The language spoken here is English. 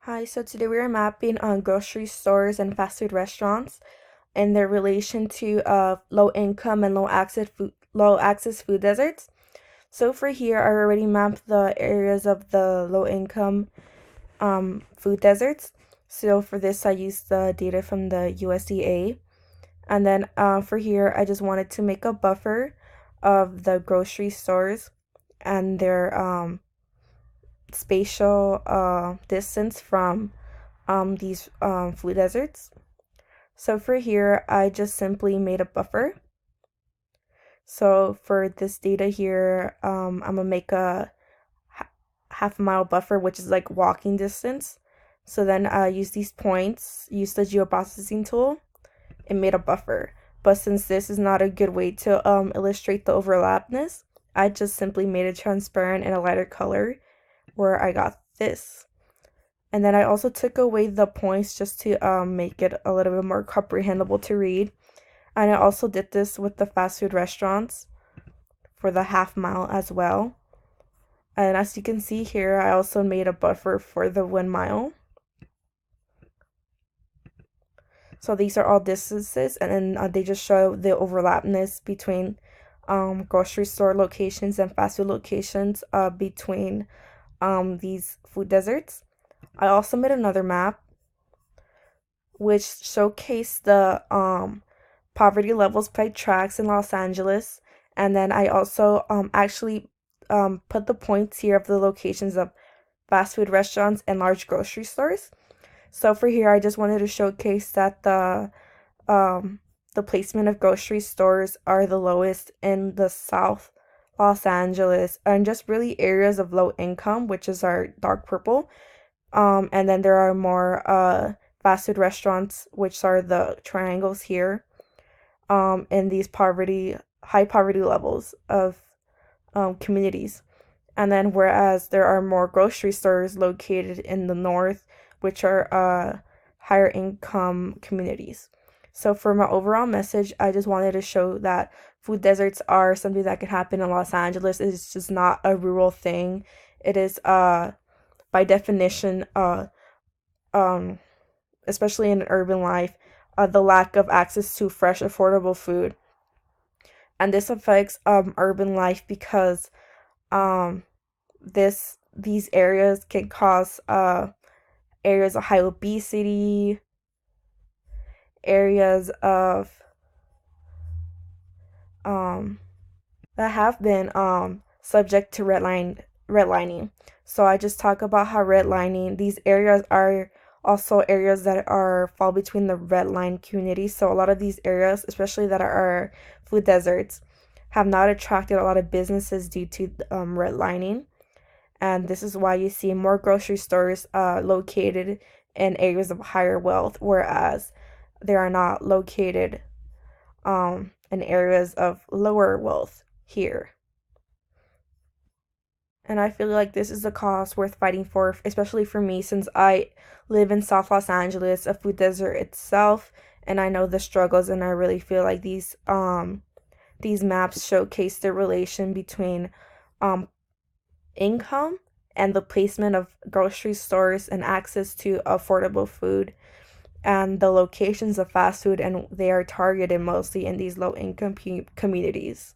Hi, so today we are mapping on grocery stores and fast food restaurants and their relation to low income and low access food deserts. So for here, I already mapped the areas of the low income food deserts. So for this, I used the data from the USDA. And then for here, I just wanted to make a buffer of the grocery stores and their spatial distance from these food deserts. So for here, I just simply made a buffer. So for this data here, I'm gonna make a half mile buffer, which is like walking distance. So then I use these points, use the geoprocessing tool, and made a buffer. But since this is not a good way to illustrate the overlapness, I just simply made it transparent in a lighter color where I got this. And then I also took away the points just to make it a little bit more comprehensible to read. And I also did this with the fast food restaurants for the half mile as well. And as you can see here, I also made a buffer for the 1 mile. So these are all distances, and then they just show the overlapness between grocery store locations and fast food locations between these food deserts. I also made another map which showcased the poverty levels by tracks in Los Angeles, and then I also actually put the points here of the locations of fast food restaurants and large grocery stores. So for here, I just wanted to showcase that the placement of grocery stores are the lowest in the South Los Angeles and just really areas of low income, which is our dark purple. And then there are more fast food restaurants, which are the triangles here, in these high poverty levels of communities. And then whereas there are more grocery stores located in the north, which are higher income communities. So for my overall message, I just wanted to show that food deserts are something that can happen in Los Angeles. It's just not a rural thing. It is by definition um especially in urban life, the lack of access to fresh, affordable food. And this affects urban life because um, these areas can cause areas of high obesity, areas of um, that have been subject to redlining. So I just talk about how redlining, these areas are also areas that are fall between the red line communities. So a lot of these areas, especially that are food deserts, have not attracted a lot of businesses due to redlining. And this is why you see more grocery stores located in areas of higher wealth, whereas they are not located in areas of lower wealth here. And I feel like this is a cause worth fighting for, especially for me, since I live in South Los Angeles, a food desert itself, and I know the struggles, and I really feel like these maps showcase the relation between um income and the placement of grocery stores and access to affordable food and the locations of fast food, and they are targeted mostly in these low income communities.